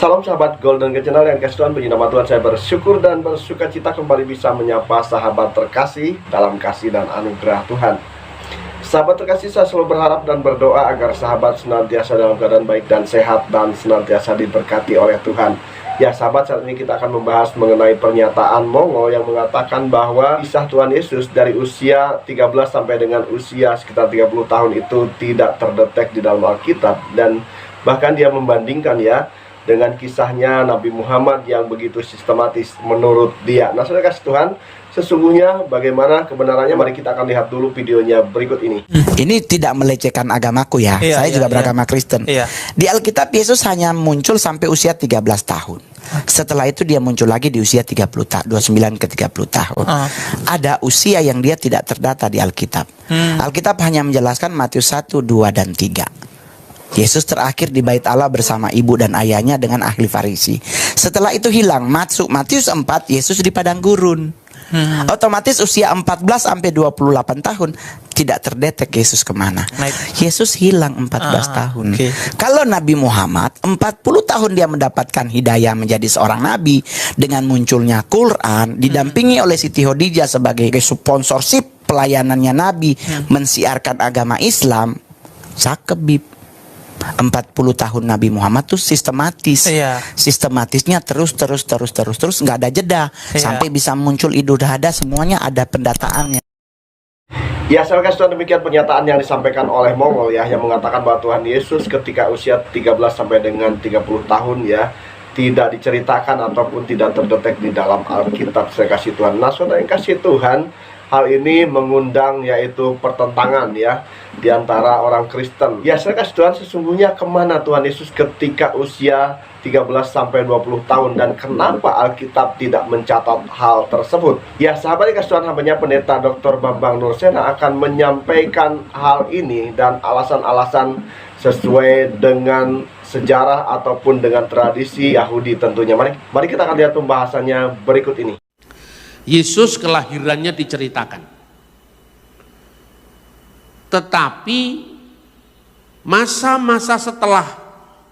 Salam sahabat Golden Gate Channel yang kasih Tuhan, puji nama Tuhan, saya bersyukur dan bersuka cita kembali bisa menyapa sahabat terkasih dalam kasih dan anugerah Tuhan. Sahabat terkasih, saya selalu berharap dan berdoa agar sahabat senantiasa dalam keadaan baik dan sehat dan senantiasa diberkati oleh Tuhan. Ya sahabat, saat ini kita akan membahas mengenai pernyataan Mongol yang mengatakan bahwa kisah Tuhan Yesus dari usia 13 sampai dengan usia sekitar 30 tahun itu tidak terdetek di dalam Alkitab. Dan bahkan dia membandingkan ya dengan kisahnya Nabi Muhammad yang begitu sistematis menurut dia. Nah saudara kasih Tuhan, sesungguhnya bagaimana kebenarannya, mari kita akan lihat dulu videonya berikut ini. Ini tidak melecehkan agamaku ya, saya juga beragama Kristen. Di Alkitab Yesus hanya muncul sampai usia 13 tahun. Setelah itu dia muncul lagi di usia 29 ke 30 tahun. Ada usia yang dia tidak terdata di Alkitab. Alkitab hanya menjelaskan Matius 1, 2, dan 3. Yesus terakhir di bait Allah bersama ibu dan ayahnya dengan ahli Farisi. Setelah itu hilang. Matius 4, Yesus di padang gurun. Otomatis usia 14 sampai 28 tahun tidak terdetek Yesus kemana. Yesus hilang 14 tahun. Kalau Nabi Muhammad 40 tahun dia mendapatkan hidayah menjadi seorang nabi dengan munculnya Quran, didampingi oleh Siti Khadijah sebagai sponsorship pelayanannya Nabi mensiarkan agama Islam. Sakebib 40 tahun Nabi Muhammad tuh sistematis. Sistematisnya terus nggak ada jeda sampai bisa muncul Idul Adha, semuanya ada pendataannya. Ya, saya kasih demikian pernyataan yang disampaikan oleh Mongol ya, yang mengatakan bahwa Tuhan Yesus ketika usia 13 sampai dengan 30 tahun ya tidak diceritakan ataupun tidak terdetek di dalam Alkitab. Saya kasih Tuhan. Nah, saudara yang kasih Tuhan, hal ini mengundang yaitu pertentangan ya di antara orang Kristen. Ya, saya kasih Tuhan, sesungguhnya kemana Tuhan Yesus ketika usia 13 sampai 20 tahun dan kenapa Alkitab tidak mencatat hal tersebut? Ya, sahabat kasih Tuhan, hambanya Pendeta Dr. Bambang Nursena akan menyampaikan hal ini dan alasan-alasan sesuai dengan sejarah ataupun dengan tradisi Yahudi tentunya. Mari kita akan lihat pembahasannya berikut ini. Yesus kelahirannya diceritakan, tetapi masa-masa setelah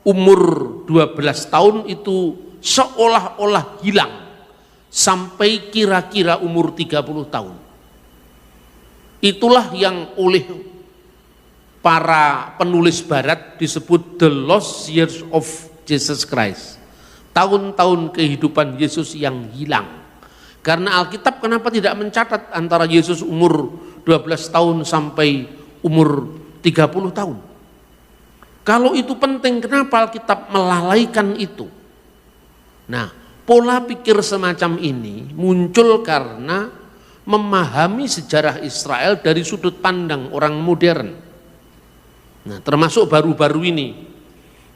umur 12 tahun itu seolah-olah hilang sampai kira-kira umur 30 tahun. Itulah yang oleh para penulis barat disebut the lost years of Jesus Christ, tahun-tahun kehidupan Yesus yang hilang. Karena Alkitab kenapa tidak mencatat antara Yesus umur 12 tahun sampai umur 30 tahun? Kalau itu penting, kenapa Alkitab melalaikan itu? Nah, pola pikir semacam ini muncul karena memahami sejarah Israel dari sudut pandang orang modern. Nah, termasuk baru-baru ini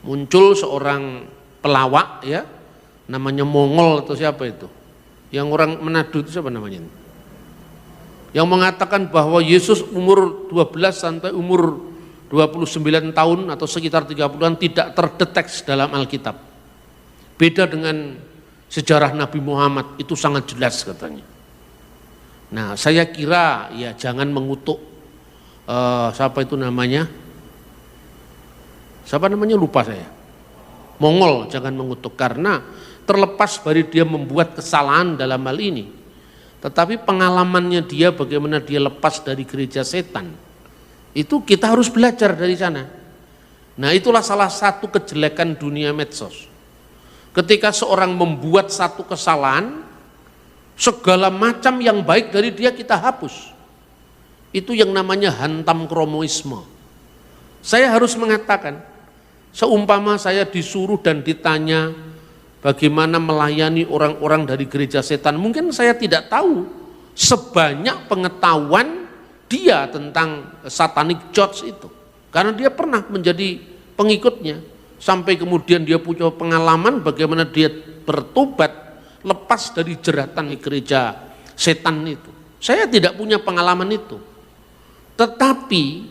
muncul seorang pelawak ya, namanya Mongol atau siapa itu? Yang orang Manado itu siapa namanya? Yang mengatakan bahwa Yesus umur 12 sampai umur 29 tahun atau sekitar 30-an tidak terdetek dalam Alkitab. Beda dengan sejarah Nabi Muhammad, itu sangat jelas katanya. Nah, saya kira ya jangan mengutuk siapa itu namanya? Siapa namanya, lupa saya. Mongol, jangan mengutuk karena terlepas dari dia membuat kesalahan dalam hal ini, tetapi pengalamannya dia bagaimana dia lepas dari gereja setan, itu kita harus belajar dari sana. Nah, itulah salah satu kejelekan dunia medsos. Ketika seorang membuat satu kesalahan, segala macam yang baik dari dia kita hapus. Itu yang namanya hantam kromoisme. Saya harus mengatakan, seumpama saya disuruh dan ditanya bagaimana melayani orang-orang dari gereja setan, mungkin saya tidak tahu sebanyak pengetahuan dia tentang satanic church itu, karena dia pernah menjadi pengikutnya, sampai kemudian dia punya pengalaman bagaimana dia bertobat lepas dari jeratan gereja setan itu. Saya tidak punya pengalaman itu, tetapi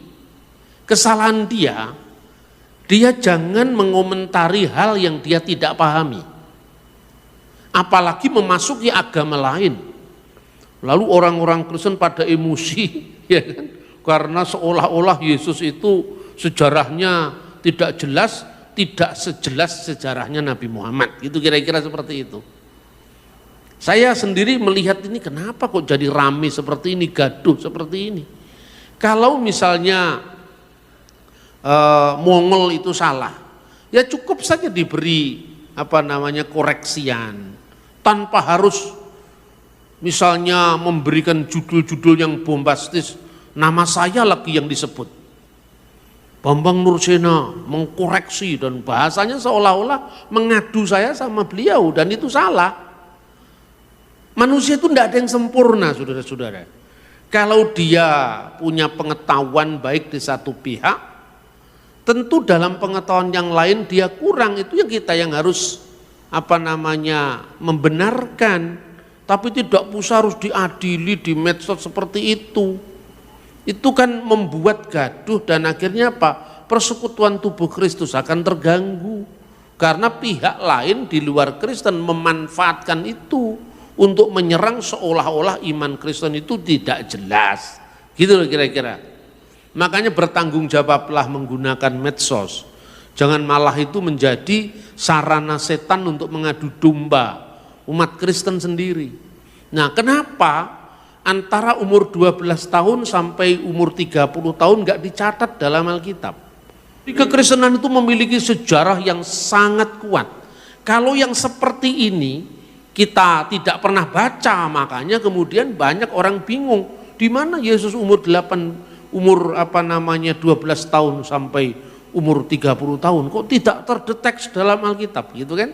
kesalahan dia jangan mengomentari hal yang dia tidak pahami, apalagi memasuki agama lain. Lalu orang-orang Kristen pada emosi, ya kan? Karena seolah-olah Yesus itu sejarahnya tidak jelas, tidak sejelas sejarahnya Nabi Muhammad. Itu kira-kira seperti itu. Saya sendiri melihat ini kenapa kok jadi rame seperti ini, gaduh seperti ini. Kalau misalnya Mongol itu salah, ya cukup saja diberi koreksian tanpa harus misalnya memberikan judul-judul yang bombastis, nama saya lagi yang disebut. Bambang Nursena mengkoreksi dan bahasanya seolah-olah mengadu saya sama beliau, dan itu salah. Manusia itu tidak ada yang sempurna, saudara-saudara. Kalau dia punya pengetahuan baik di satu pihak, tentu dalam pengetahuan yang lain dia kurang, itu yang kita yang harus membenarkan. Tapi tidak usah harus diadili di medsos seperti itu. Itu kan membuat gaduh, dan akhirnya persekutuan tubuh Kristus akan terganggu karena pihak lain di luar Kristen memanfaatkan itu untuk menyerang seolah-olah iman Kristen itu tidak jelas, gitu loh kira-kira. Makanya bertanggung jawablah menggunakan medsos, jangan malah itu menjadi sarana setan untuk mengadu domba umat Kristen sendiri. Nah, kenapa antara umur 12 tahun sampai umur 30 tahun nggak dicatat dalam Alkitab? Kekristenan itu memiliki sejarah yang sangat kuat. Kalau yang seperti ini kita tidak pernah baca, makanya kemudian banyak orang bingung, di mana Yesus umur 12 tahun sampai umur 30 tahun kok tidak terdeteksi dalam Alkitab, gitu kan?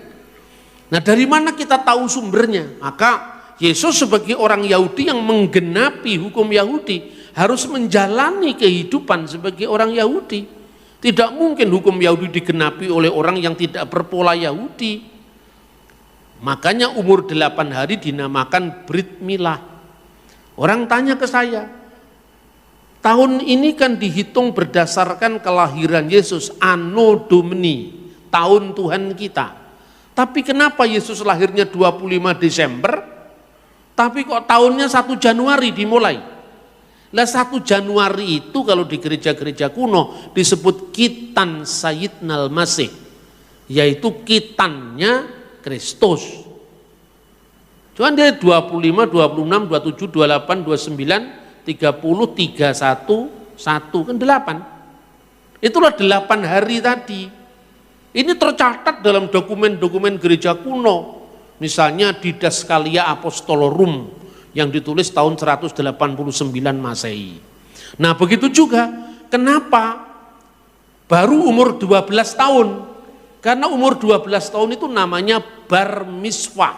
Nah, dari mana kita tahu sumbernya? Maka Yesus sebagai orang Yahudi yang menggenapi hukum Yahudi harus menjalani kehidupan sebagai orang Yahudi. Tidak mungkin hukum Yahudi digenapi oleh orang yang tidak berpola Yahudi. Makanya umur 8 hari dinamakan Brit Milah. Orang tanya ke saya, tahun ini kan dihitung berdasarkan kelahiran Yesus, Anno Domini, tahun Tuhan kita. Tapi kenapa Yesus lahirnya 25 Desember? Tapi kok tahunnya 1 Januari dimulai. Lah 1 Januari itu kalau di gereja-gereja kuno disebut Kitan Sayyidnal Masih, yaitu kitannya Kristus. Cuman dia 25, 26, 27, 28, 29, 30, 31, 1, kan 8. Itulah 8 hari tadi. Ini tercatat dalam dokumen-dokumen gereja kuno. Misalnya Didaskalia Apostolorum yang ditulis tahun 189 Masehi. Nah, begitu juga kenapa baru umur 12 tahun? Karena umur 12 tahun itu namanya bar miswah.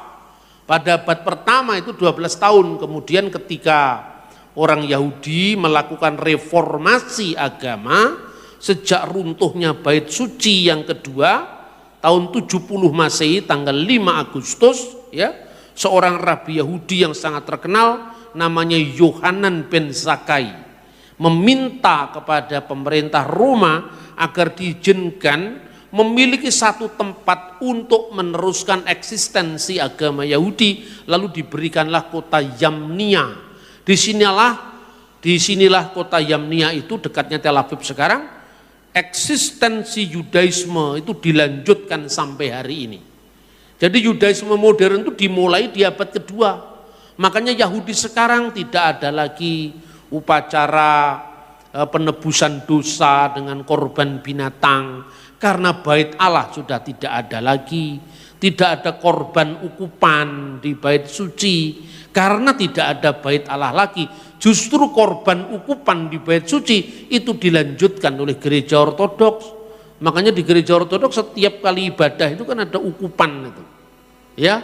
Pada abad pertama itu 12 tahun, kemudian ketika orang Yahudi melakukan reformasi agama sejak runtuhnya Bait Suci yang kedua tahun 70 Masehi tanggal 5 Agustus, ya, seorang rabi Yahudi yang sangat terkenal namanya Yohanan ben Zakkai meminta kepada pemerintah Roma agar diizinkan memiliki satu tempat untuk meneruskan eksistensi agama Yahudi, lalu diberikanlah kota Yamnia. Disinilah kota Yamnia itu dekatnya Tel Aviv sekarang. Eksistensi Yudaisme itu dilanjutkan sampai hari ini. Jadi Yudaisme modern itu dimulai di abad kedua. Makanya Yahudi sekarang tidak ada lagi upacara penebusan dosa dengan korban binatang, karena bait Allah sudah tidak ada lagi. Tidak ada korban ukupan di bait suci, karena tidak ada bait Allah lagi. Justru korban ukupan di bait suci itu dilanjutkan oleh gereja ortodoks. Makanya di gereja ortodoks setiap kali ibadah itu kan ada ukupan itu. Ya.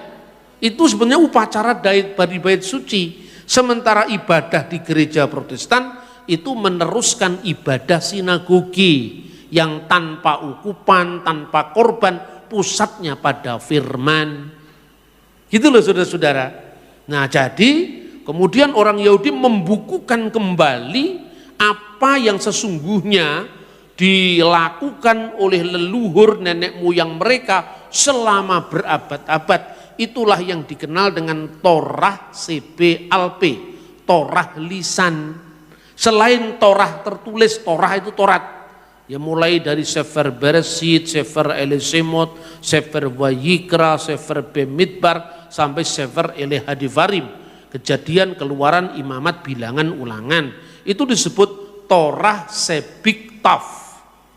Itu sebenarnya upacara dari bait suci. Sementara ibadah di gereja Protestan itu meneruskan ibadah sinagogi yang tanpa ukupan, tanpa korban, pusatnya pada firman. Gitu loh saudara-saudara. Nah, jadi kemudian orang Yahudi membukukan kembali apa yang sesungguhnya dilakukan oleh leluhur nenek moyang mereka selama berabad-abad. Itulah yang dikenal dengan Torah CBLP, Torah lisan. Selain Torah tertulis, Torah itu Torat, Ya mulai dari Sefer Bereshit, Sefer Elesemot, Sefer Vayikra, Sefer Bemidbar, sampai Sefer Elehadivarim. Kejadian, Keluaran, Imamat, Bilangan, Ulangan. Itu disebut Torah Sebiktav,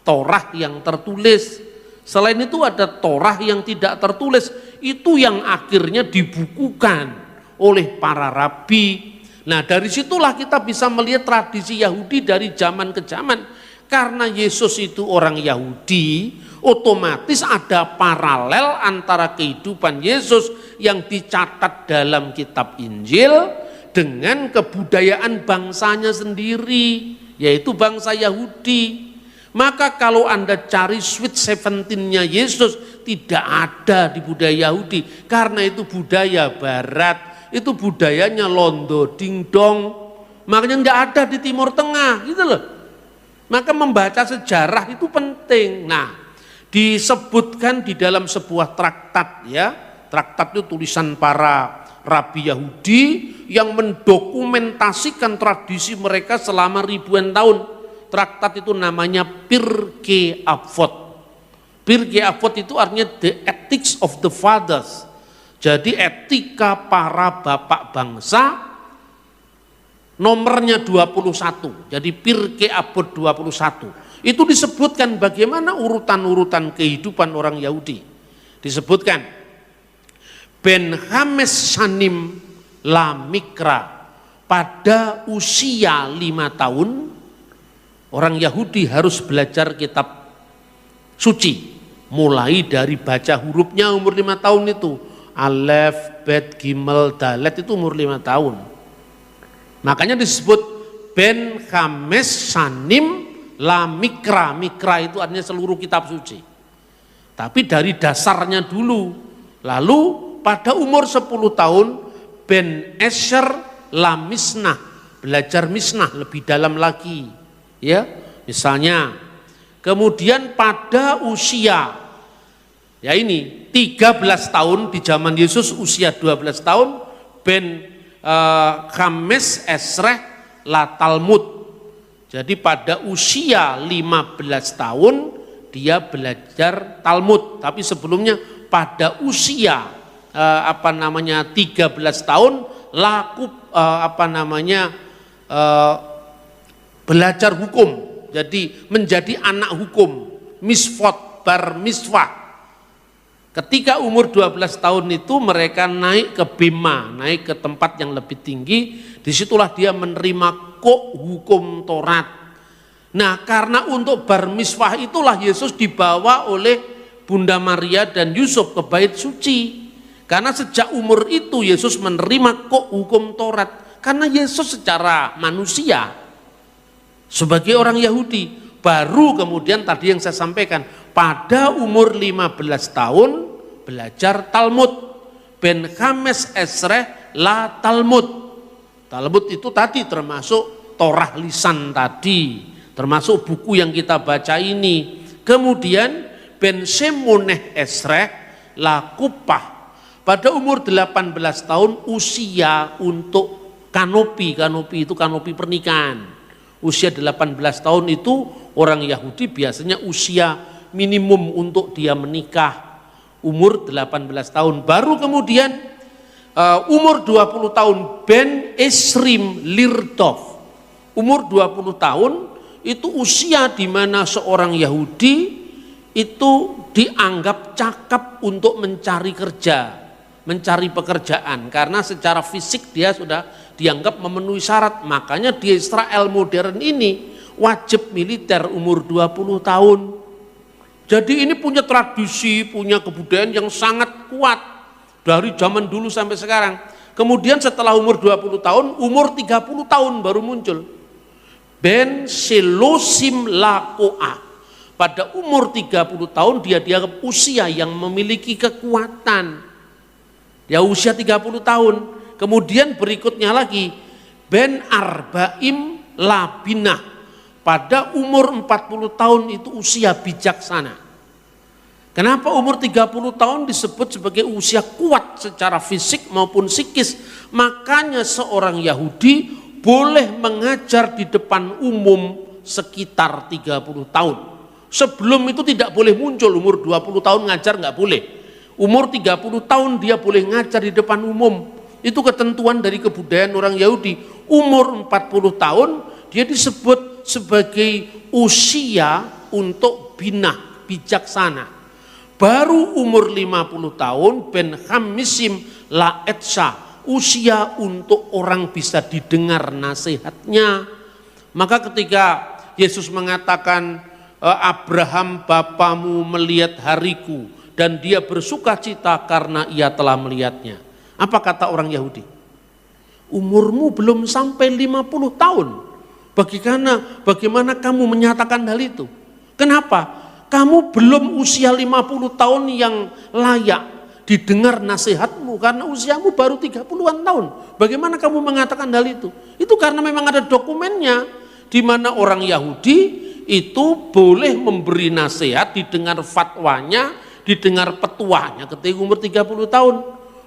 Torah yang tertulis. Selain itu ada Torah yang tidak tertulis, itu yang akhirnya dibukukan oleh para rabi. Nah dari situlah kita bisa melihat tradisi Yahudi dari zaman ke zaman. Karena Yesus itu orang Yahudi, otomatis ada paralel antara kehidupan Yesus yang dicatat dalam kitab Injil dengan kebudayaan bangsanya sendiri, yaitu bangsa Yahudi. Maka kalau Anda cari Sweet Seventeen-nya Yesus, tidak ada di budaya Yahudi, karena itu budaya Barat, itu budayanya londo dingdong, makanya tidak ada di Timur Tengah, gitu loh. Maka membaca sejarah itu penting. Nah, disebutkan di dalam sebuah traktat, ya, traktat itu tulisan para rabi Yahudi yang mendokumentasikan tradisi mereka selama ribuan tahun. Traktat itu namanya Pirkei Avot. Pirkei Avot itu artinya The Ethics of the Fathers. Jadi etika para bapak bangsa, nomornya 21. Jadi Pirkei Avot 21. Itu disebutkan bagaimana urutan-urutan kehidupan orang Yahudi. Disebutkan Ben Hames Shanim La Mikra, pada usia 5 tahun orang Yahudi harus belajar kitab suci, mulai dari baca hurufnya umur 5 tahun itu, Alef, Bet, Gimel, Dalet, itu umur 5 tahun. Makanya disebut Ben Hames Shanim La Mikra. Mikra itu artinya seluruh kitab suci. Tapi dari dasarnya dulu. Lalu pada umur 10 tahun Ben Esher La Misnah, belajar Misnah lebih dalam lagi. Ya, misalnya. Kemudian pada usia, ya ini 13 tahun, di zaman Yesus usia 12 tahun, Ben Hames Esreh La Talmud. Jadi pada usia 15 tahun dia belajar Talmud. Tapi sebelumnya pada usia 13 tahun laku belajar hukum. Jadi menjadi anak hukum, misfot, bar miswah. Ketika umur 12 tahun itu mereka naik ke Bema, naik ke tempat yang lebih tinggi. Disitulah dia menerima hukum Taurat. Nah, karena untuk bar miswah itulah Yesus dibawa oleh Bunda Maria dan Yusuf ke bait suci. Karena sejak umur itu Yesus menerima hukum Taurat. Karena Yesus secara manusia sebagai orang Yahudi, baru kemudian tadi yang saya sampaikan, pada umur 15 tahun belajar Talmud. Ben Hames Esreh La Talmud. Talmud itu tadi termasuk Torah lisan tadi, termasuk buku yang kita baca ini. Kemudian Ben Shemoneh Esreh La Kupah. Pada umur 18 tahun usia untuk kanopi. Kanopi itu kanopi pernikahan. Usia 18 tahun itu orang Yahudi biasanya usia minimum untuk dia menikah. Umur 18 tahun. Baru kemudian umur 20 tahun Ben Esrim Lirdov. Umur 20 tahun itu usia di mana seorang Yahudi itu dianggap cakap untuk mencari kerja, mencari pekerjaan, karena secara fisik dia sudah dianggap memenuhi syarat. Makanya di Israel modern ini wajib militer umur 20 tahun. Jadi ini punya tradisi, punya kebudayaan yang sangat kuat dari zaman dulu sampai sekarang. Kemudian setelah umur 20 tahun, umur 30 tahun baru muncul Ben Shelosim Lakoa. Pada umur 30 tahun dia dianggap usia yang memiliki kekuatan. Ya usia 30 tahun. Kemudian berikutnya lagi Ben Arbaim Labinah. Pada umur 40 tahun itu usia bijaksana. Kenapa umur 30 tahun disebut sebagai usia kuat secara fisik maupun psikis? Makanya seorang Yahudi boleh mengajar di depan umum sekitar 30 tahun. Sebelum itu tidak boleh muncul, umur 20 tahun ngajar nggak boleh. Umur 30 tahun dia boleh ngajar di depan umum. Itu ketentuan dari kebudayaan orang Yahudi. Umur 40 tahun dia disebut sebagai usia untuk binah, bijaksana. Baru umur 50 tahun ben hamisim la etsa, usia untuk orang bisa didengar nasihatnya. Maka ketika Yesus mengatakan Abraham bapamu melihat hariku dan dia bersuka cita karena ia telah melihatnya. Apa kata orang Yahudi? Umurmu belum sampai 50 tahun. Bagaimana kamu menyatakan hal itu? Kenapa? Kamu belum usia 50 tahun yang layak didengar nasihatmu karena usiamu baru 30-an tahun. Bagaimana kamu mengatakan hal itu? Itu karena memang ada dokumennya di mana orang Yahudi itu boleh memberi nasihat, didengar fatwanya, didengar petuahnya ketika umur 30 tahun.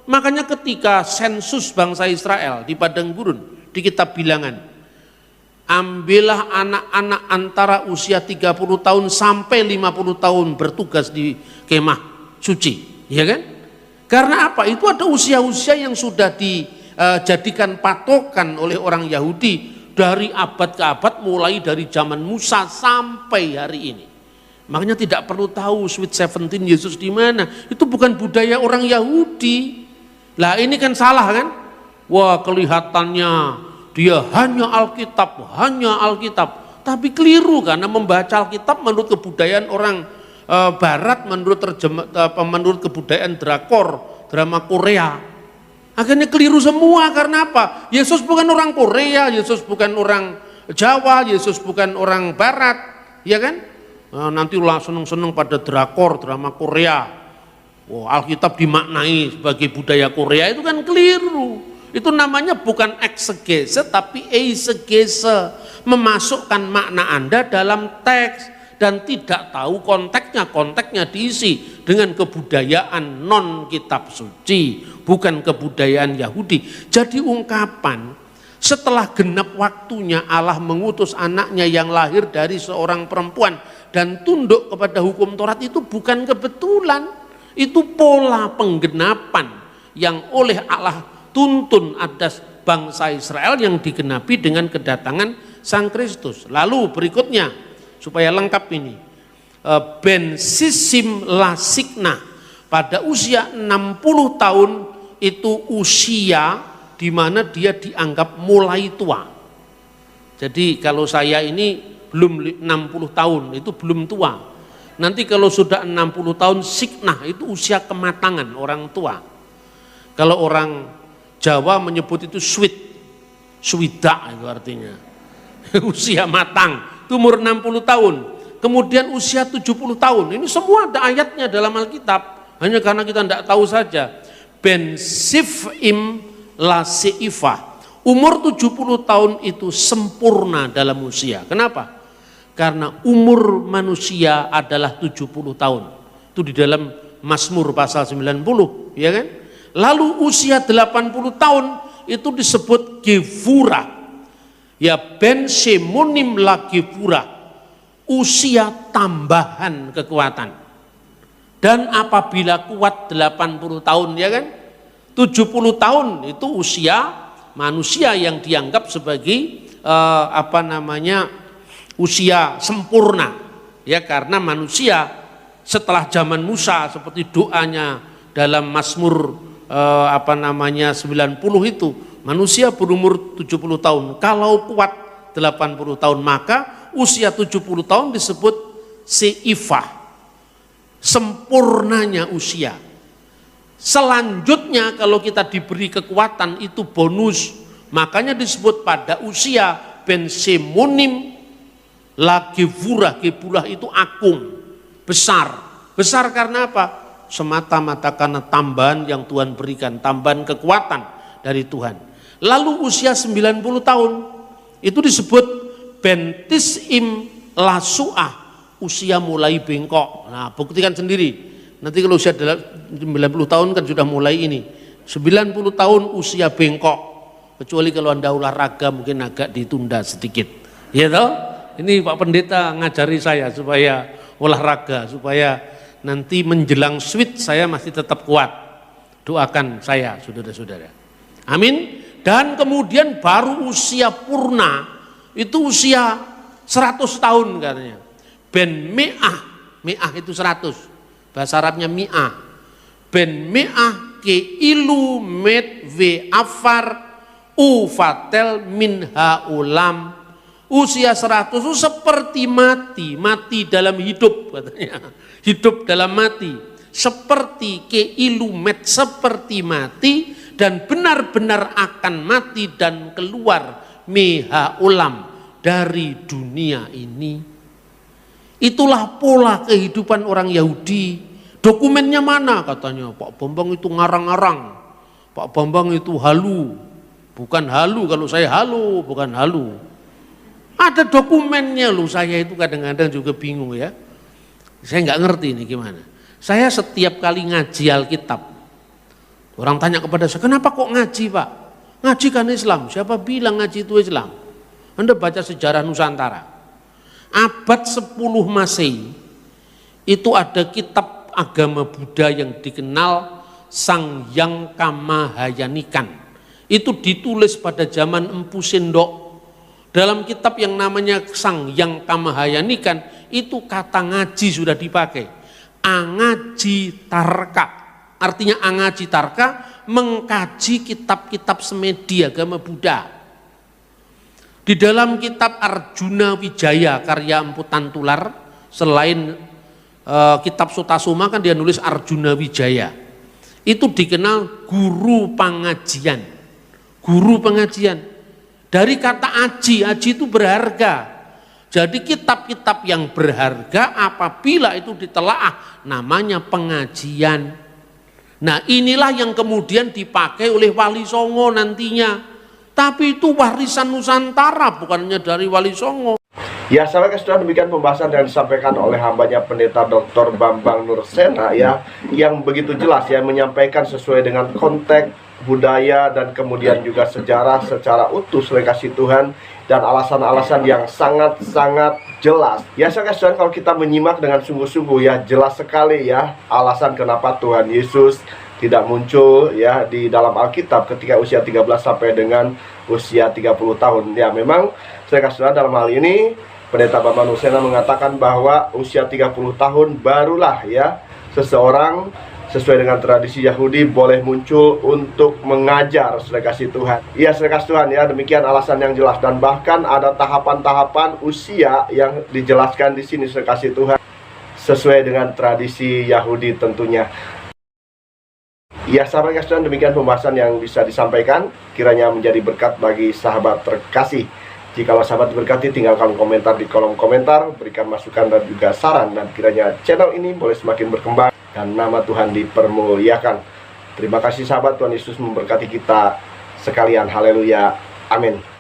Makanya ketika sensus bangsa Israel di padang gurun, di kitab Bilangan, ambillah anak-anak antara usia 30 tahun sampai 50 tahun bertugas di kemah suci, ya kan? Karena apa? Itu ada usia-usia yang sudah dijadikan patokan oleh orang Yahudi dari abad ke abad, mulai dari zaman Musa sampai hari ini. Makanya tidak perlu tahu Sweet 17 Yesus di mana. Itu bukan budaya orang Yahudi. Lah ini kan salah kan? Wah, kelihatannya dia hanya Alkitab. Tapi keliru karena membaca Alkitab menurut kebudayaan orang Barat, menurut kebudayaan drama Korea. Akhirnya keliru semua. Karena apa? Yesus bukan orang Korea, Yesus bukan orang Jawa, Yesus bukan orang Barat, ya kan? Nanti ulah seneng-seneng pada drama Korea. Alkitab dimaknai sebagai budaya Korea, itu kan keliru. Itu namanya bukan eksegese tapi eisegese, memasukkan makna Anda dalam teks dan tidak tahu konteksnya diisi dengan kebudayaan non kitab suci, bukan kebudayaan Yahudi. Jadi ungkapan setelah genap waktunya Allah mengutus anaknya yang lahir dari seorang perempuan dan tunduk kepada hukum Taurat itu bukan kebetulan, itu pola penggenapan yang oleh Allah tuntun atas bangsa Israel yang digenapi dengan kedatangan Sang Kristus. Lalu berikutnya, supaya lengkap ini, ben sisim lasikna, pada usia 60 tahun itu usia di mana dia dianggap mulai tua. Jadi kalau saya ini belum 60 tahun itu belum tua. Nanti kalau sudah 60 tahun siknah itu usia kematangan orang tua. Kalau orang Jawa menyebut itu swida itu artinya usia matang, itu umur 60 tahun. Kemudian usia 70 tahun, ini semua ada ayatnya dalam Alkitab, hanya karena kita tidak tahu saja. Ben sifim la seifah, umur 70 tahun itu sempurna dalam usia. Kenapa? Karena umur manusia adalah 70 tahun. Itu di dalam Mazmur pasal 90, ya kan? Lalu usia 80 tahun itu disebut gevura. Ya ben semonim la gevura, usia tambahan kekuatan. Dan apabila kuat 80 tahun, ya kan? 70 tahun itu usia manusia yang dianggap sebagai usia sempurna, ya, karena manusia setelah zaman Musa seperti doanya dalam Mazmur 90 itu, manusia berumur 70 tahun, kalau kuat 80 tahun, maka usia 70 tahun disebut seifah, sempurnanya usia. Selanjutnya kalau kita diberi kekuatan itu bonus, makanya disebut pada usia ben semonim la gevurah, gevurah itu agung, besar. Besar karena apa? Semata-mata karena tambahan yang Tuhan berikan, tambahan kekuatan dari Tuhan. Lalu usia 90 tahun itu disebut bentis'im lasu'ah, usia mulai bengkok. Nah, buktikan sendiri. Nanti kalau usia 90 tahun kan sudah mulai ini. 90 tahun usia bengkok. Kecuali kalau Anda olahraga mungkin agak ditunda sedikit. Ya toh? Ini Pak Pendeta ngajari saya supaya olahraga supaya nanti menjelang sweet saya masih tetap kuat. Doakan saya, saudara-saudara. Amin. Dan kemudian baru usia purna, itu usia 100 tahun katanya. Ben mi'ah itu 100. Bahasa Arabnya mi'ah. Ben mi'ah ke ilu met ve afar ufatel min haulam. Usia 100 itu seperti mati dalam hidup katanya. Hidup dalam mati. Seperti ke ilu met, seperti mati dan benar-benar akan mati dan keluar meha ulam dari dunia ini. Itulah pola kehidupan orang Yahudi. Dokumennya mana katanya? Pak Bambang itu ngarang-ngarang. Pak Bambang itu halu. Bukan halu, kalau saya halu, bukan halu. Ada dokumennya loh, saya itu kadang-kadang juga bingung ya. Saya nggak ngerti ini gimana. Saya setiap kali ngaji Alkitab, orang tanya kepada saya, kenapa kok ngaji Pak? Ngaji kan Islam, siapa bilang ngaji itu Islam? Anda baca sejarah Nusantara. Abad 10 Masehi, itu ada kitab agama Buddha yang dikenal Sang-Yang Kamahayanikan. Itu ditulis pada zaman Empu Sindok. Dalam kitab yang namanya Sang-Yang Kamahayanikan, itu kata ngaji sudah dipakai. Angaji tarka, artinya angaji tarka, mengkaji kitab-kitab semedi agama Buddha. Di dalam kitab Arjuna Wijaya karya Empu Tantular, selain kitab Sutasoma kan dia nulis Arjuna Wijaya, itu dikenal guru pengajian. Guru pengajian dari kata aji itu berharga. Jadi kitab-kitab yang berharga apabila itu ditelaah namanya pengajian. Nah inilah yang kemudian dipakai oleh Wali Songo nantinya. Tapi itu warisan Nusantara, bukannya dari Wali Songo. Ya, sahabat sudah demikian pembahasan yang disampaikan oleh hambanya Pendeta Dr. Bambang Nursena ya, yang begitu jelas ya, menyampaikan sesuai dengan konteks budaya dan kemudian juga sejarah secara utuh oleh kasih Tuhan dan alasan-alasan yang sangat-sangat jelas. Ya, sahabat Tuhan, kalau kita menyimak dengan sungguh-sungguh ya, jelas sekali ya alasan kenapa Tuhan Yesus tidak muncul ya di dalam Alkitab ketika usia 13 sampai dengan usia 30 tahun. Ya, memang saya kasih dalam hal ini Pendeta Bambang Nursena mengatakan bahwa usia 30 tahun barulah ya seseorang sesuai dengan tradisi Yahudi boleh muncul untuk mengajar, saudara kasih Tuhan. Iya, saudara kasih Tuhan ya, demikian alasan yang jelas, dan bahkan ada tahapan-tahapan usia yang dijelaskan di sini, saudara kasih Tuhan, sesuai dengan tradisi Yahudi tentunya. Ya, sahabat kasih, demikian pembahasan yang bisa disampaikan, kiranya menjadi berkat bagi sahabat terkasih. Jikalau sahabat diberkati, tinggalkan komentar di kolom komentar, berikan masukan dan juga saran, dan kiranya channel ini boleh semakin berkembang dan nama Tuhan dipermuliakan. Terima kasih sahabat, Tuhan Yesus memberkati kita sekalian. Haleluya. Amin.